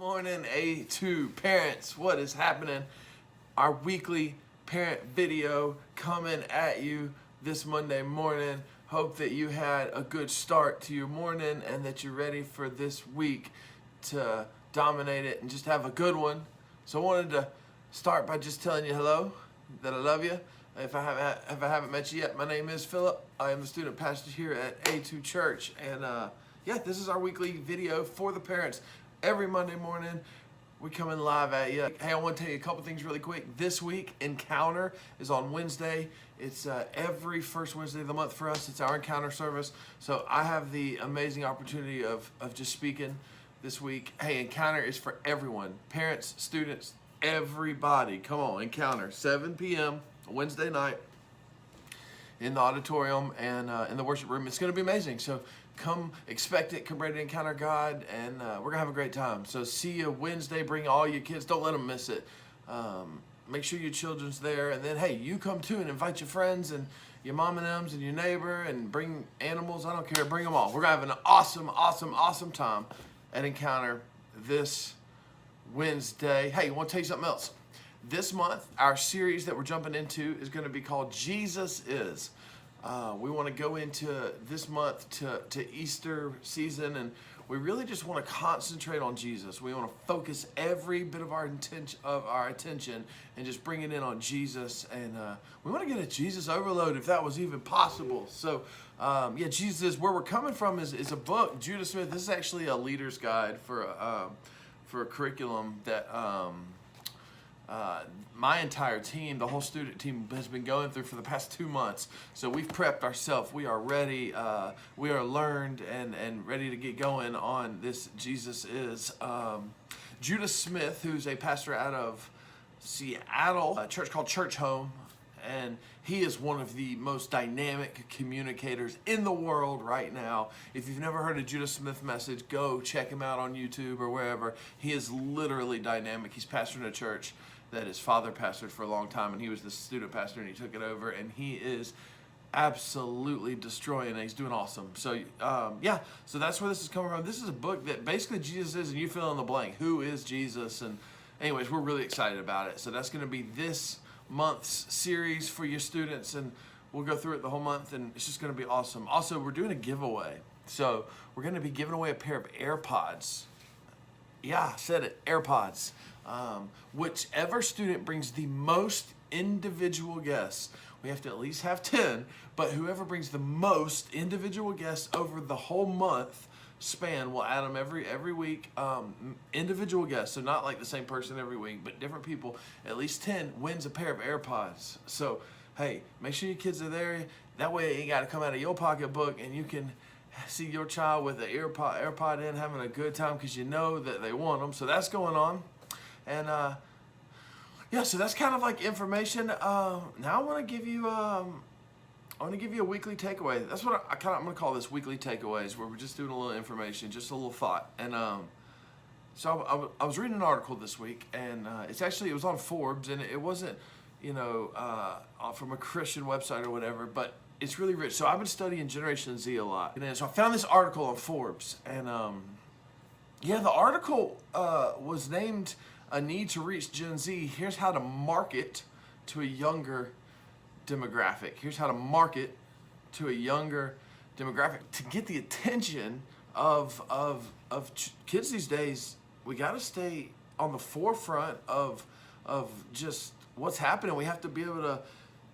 Morning, A2 parents. What is happening? Our weekly parent video coming at you this Monday morning. Hope that you had a good start to your morning and that you're ready for this week to dominate it and just have a good one. So I wanted to start by just telling you hello, that I love you. If I haven't met you yet, my name is Philip. I am the student pastor here at A2 Church, and yeah, this is our weekly video for the parents. Every Monday morning, we come in live at you. Hey, I want to tell you a couple things really quick. This week, Encounter is on Wednesday. It's every first Wednesday of the month for us. It's our Encounter service. So I have the amazing opportunity of just speaking this week. Hey, Encounter is for everyone. Parents, students, everybody. Come on, Encounter, 7 p.m. Wednesday night in the auditorium and in the worship room. It's going to be amazing. So come expect it. Come ready to encounter God, and we're going to have a great time. So see you Wednesday. Bring all your kids. Don't let them miss it. Make sure your children's there. And then, hey, you come too and invite your friends and your mom and them's and your neighbor and bring animals. I don't care. Bring them all. We're going to have an awesome time at Encounter this Wednesday. Hey, I want to tell you something else. This month, our series that we're jumping into is going to be called Jesus Is. We want to go into this month to Easter season, and we really just want to concentrate on Jesus. We want to focus every bit of our attention and just bring it in on Jesus, and we want to get a Jesus overload if that was even possible. So, yeah, Jesus Is. Where we're coming from is a book. Judah Smith. This is actually a leader's guide for a curriculum that. My entire team, the whole student team, has been going through for the past 2 months. So we've prepped ourselves. We are ready. We are learned and ready to get going on this Jesus Is. Judah Smith, who's a pastor out of Seattle, a church called Church Home, and he is one of the most dynamic communicators in the world right now. If you've never heard a Judah Smith message, go check him out on YouTube or wherever. He is literally dynamic. He's pastoring a church that his father pastored for a long time, and he was the student pastor, and he took it over, and he is absolutely destroying it. He's doing awesome. So yeah, so that's where this is coming from. This is a book that basically Jesus is, and you fill in the blank. Who is Jesus? And anyways, we're really excited about it. So that's going to be this month's series for your students, and we'll go through it the whole month, and it's just going to be awesome. Also, we're doing a giveaway. So we're going to be giving away a pair of AirPods. Yeah, I said it, AirPods. Whichever student brings the most individual guests, we have to at least have 10, but whoever brings the most individual guests over the whole month span, we'll add them every week. Individual guests, so not like the same person every week, but different people. At least 10 wins a pair of AirPods. So, hey, make sure your kids are there. That way you ain't got to come out of your pocketbook, and you can see your child with an AirPod in having a good time because you know that they want them. So that's going on. And yeah, so that's kind of like information. Now I want to give you a weekly takeaway. That's what I'm going to call this weekly takeaways, where we're just doing a little information, just a little thought. And so I was reading an article this week, and it was on Forbes, and it wasn't from a Christian website or whatever, but it's really rich. So I've been studying Generation Z a lot, and so I found this article on Forbes, and yeah, the article was named "A Need to Reach Gen Z. Here's how to market to a younger demographic." Here's how to market to a younger demographic to get the attention of kids these days. We got to stay on the forefront of just what's happening. We have to be able to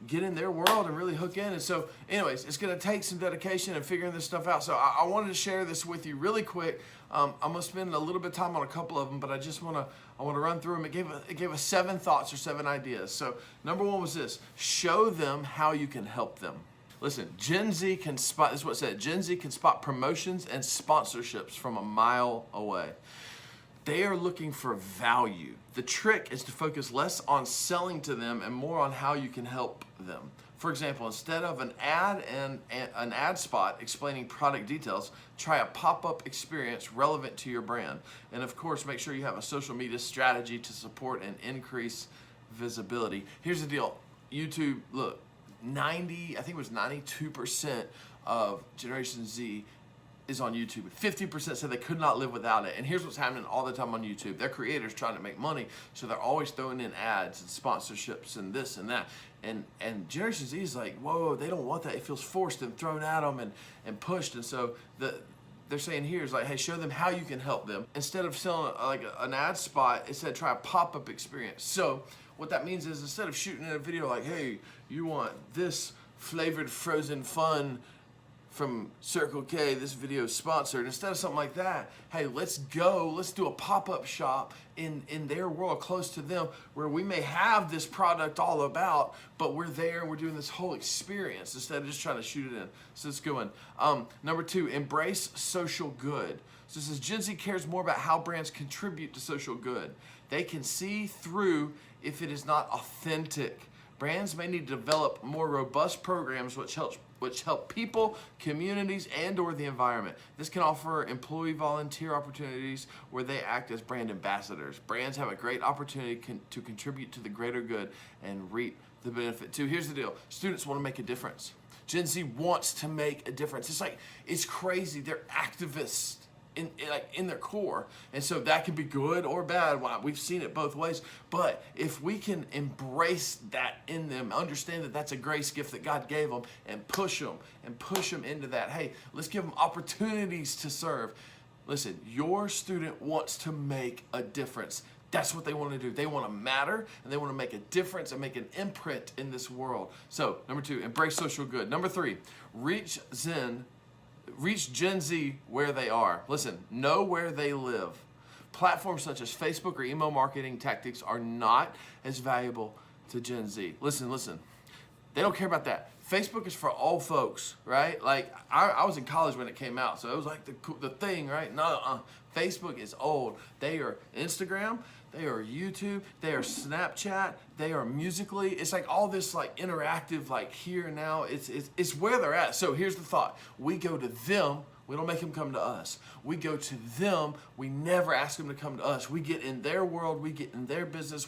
get in their world and really hook in. And so anyways, it's going to take some dedication and figuring this stuff out. So I wanted to share this with you really quick. I'm going to spend a little bit of time on a couple of them, but I want to run through them. It gave us 7 thoughts or 7 ideas. So number 1 was this: show them how you can help them. Listen, Gen Z can spot, this is what it said, Gen Z can spot promotions and sponsorships from a mile away. They are looking for value. The trick is to focus less on selling to them and more on how you can help them. For example, instead of an ad and an ad spot explaining product details, try a pop-up experience relevant to your brand. And of course, make sure you have a social media strategy to support and increase visibility. Here's the deal. YouTube, look, I think it was 92% of Generation Z is on YouTube. 50% said they could not live without it. And here's what's happening all the time on YouTube. Their creators trying to make money, so they're always throwing in ads and sponsorships and this and that. And Generation Z is like, whoa, they don't want that. It feels forced and thrown at them and pushed. And so they're saying here is like, hey, show them how you can help them. Instead of selling like an ad spot, it said try a pop-up experience. So what that means is instead of shooting in a video like, hey, you want this flavored frozen fun from Circle K, this video is sponsored. Instead of something like that, hey, let's do a pop-up shop in their world close to them where we may have this product all about, but we're there and we're doing this whole experience instead of just trying to shoot it in. So let's go in. Number 2, embrace social good. So this is Gen Z cares more about how brands contribute to social good. They can see through if it is not authentic. Brands may need to develop more robust programs which help people, communities, and or the environment. This can offer employee volunteer opportunities where they act as brand ambassadors. Brands have a great opportunity to contribute to the greater good and reap the benefit too. Here's the deal. Students want to make a difference. Gen Z wants to make a difference. It's crazy. They're activists in their core, and so that can be good or bad. We've seen it both ways, but if we can embrace that in them, understand that that's a grace gift that God gave them, and push them into that. Hey, let's give them opportunities to serve. Listen, your student wants to make a difference. That's what they want to do. They want to matter, and they want to make a difference and make an imprint in this world. So number 2, embrace social good. Number 3, reach Gen Z where they are. Listen, know where they live. Platforms such as Facebook or email marketing tactics are not as valuable to Gen Z. Listen. They don't care about that. Facebook is for old folks, right? Like, I was in college when it came out, so it was like the thing, right? No, Facebook is old. They are Instagram, they are YouTube, they are Snapchat, they are Musical.ly. It's like all this like interactive, like here and now. It's where they're at. So here's the thought. We go to them. We don't make them come to us. We go to them. We never ask them to come to us. We get in their world. We get in their business.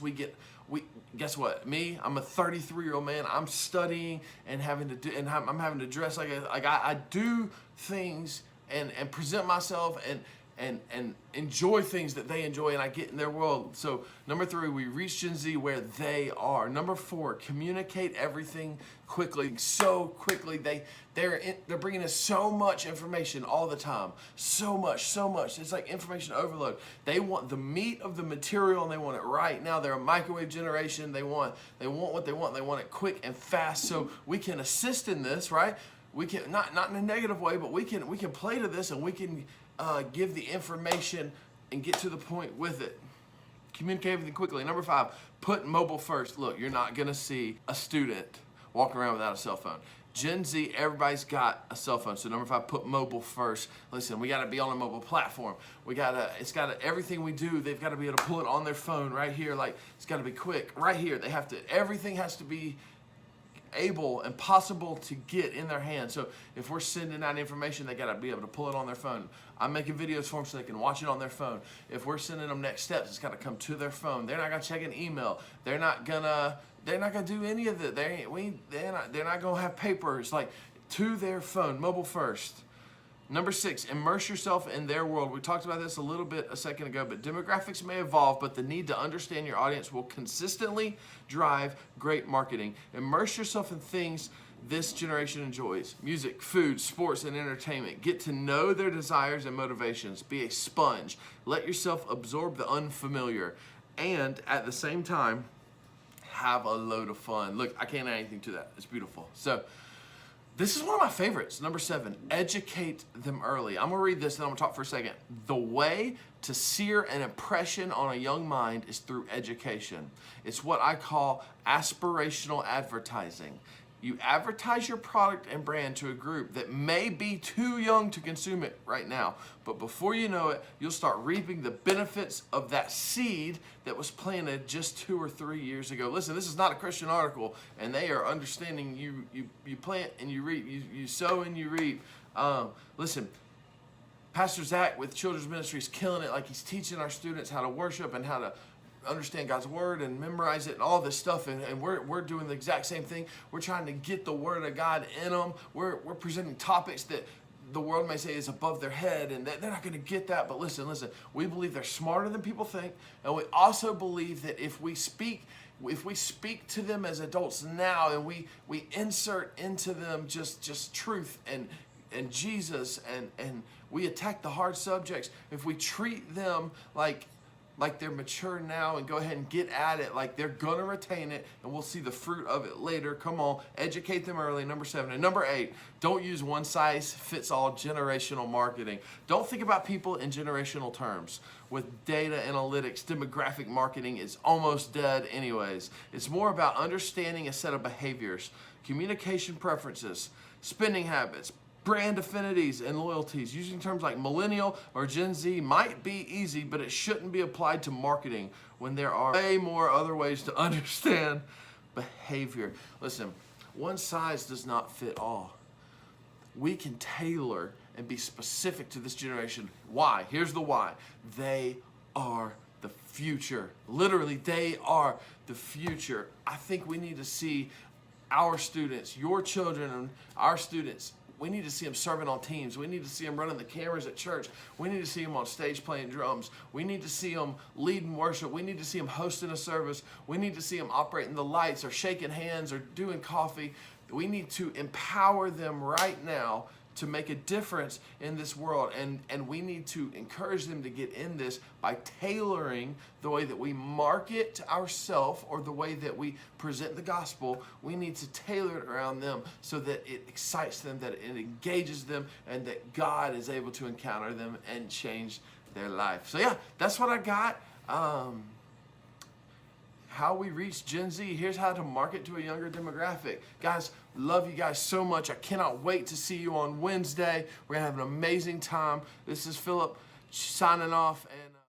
Guess what? Me, I'm a 33-year-old man. I'm studying and I'm having to dress like I do things and present myself and enjoy things that they enjoy, and I get in their world. So number 3, we reach Gen Z where they are. Number 4, communicate everything quickly. So quickly, they're bringing us so much information all the time. So much. It's like information overload. They want the meat of the material, and they want it right now. They're a microwave generation. They want what they want. They want it quick and fast. So we can assist in this, right? We can not in a negative way, but we can play to this, and we can give the information and get to the point with it. Communicate everything quickly. Number 5, put mobile first. Look, you're not gonna see a student walking around without a cell phone. Gen Z, everybody's got a cell phone. So number 5, put mobile first. Listen, we gotta be on a mobile platform. Everything we do, they've gotta be able to pull it on their phone right here. Like, it's gotta be quick, right here. Everything has to be able and possible to get in their hands. So if we're sending out information, they gotta be able to pull it on their phone. I'm making videos for them so they can watch it on their phone. If we're sending them next steps, it's gotta come to their phone. They're not gonna check an email. They're not gonna do any of it. They're not gonna have papers. Like, to their phone, mobile first. Number 6, immerse yourself in their world. We talked about this a little bit a second ago, but demographics may evolve, but the need to understand your audience will consistently drive great marketing. Immerse yourself in things this generation enjoys: music, food, sports, and entertainment. Get to know their desires and motivations. Be a sponge. Let yourself absorb the unfamiliar, and at the same time, have a load of fun. Look, I can't add anything to that. It's beautiful. So this is one of my favorites. Number 7, educate them early. I'm gonna read this and I'm gonna talk for a second. The way to sear an impression on a young mind is through education. It's what I call aspirational advertising. You advertise your product and brand to a group that may be too young to consume it right now, but before you know it, you'll start reaping the benefits of that seed that was planted just 2 or 3 years ago. Listen, this is not a Christian article, and they are understanding you plant and you reap, you sow and you reap. Listen, Pastor Zach with Children's Ministry is killing it. Like, he's teaching our students how to worship and how to understand God's word and memorize it and all this stuff, and we're doing the exact same thing. We're trying to get the word of God in them. We're presenting topics the world may say is above their head, and they're not going to get that. But listen, we believe they're smarter than people think, and we also believe that if we speak to them as adults now, and we insert into them just truth and Jesus, and we attack the hard subjects, if we treat them like they're mature now and go ahead and get at it, like they're gonna retain it, and we'll see the fruit of it later. Come on, educate them early. Number 7. And number 8, don't use one size fits all generational marketing. Don't think about people in generational terms. With data analytics, demographic marketing is almost dead anyways. It's more about understanding a set of behaviors, communication preferences, spending habits, brand affinities and loyalties. Using terms like millennial or Gen Z might be easy, but it shouldn't be applied to marketing when there are way more other ways to understand behavior. Listen, one size does not fit all. We can tailor and be specific to this generation. Why? Here's the why. They are the future. Literally, they are the future. I think we need to see our students, your children, and our students. We need to see them serving on teams. We need to see them running the cameras at church. We need to see them on stage playing drums. We need to see them leading worship. We need to see them hosting a service. We need to see them operating the lights or shaking hands or doing coffee. We need to empower them right now to make a difference in this world. And we need to encourage them to get in this by tailoring the way that we market ourselves or the way that we present the gospel. We need to tailor it around them so that it excites them, that it engages them, and that God is able to encounter them and change their life. So yeah, that's what I got. How we reach Gen Z. Here's how to market to a younger demographic. Guys, love you guys so much. I cannot wait to see you on Wednesday. We're going to have an amazing time. This is Philip signing off. And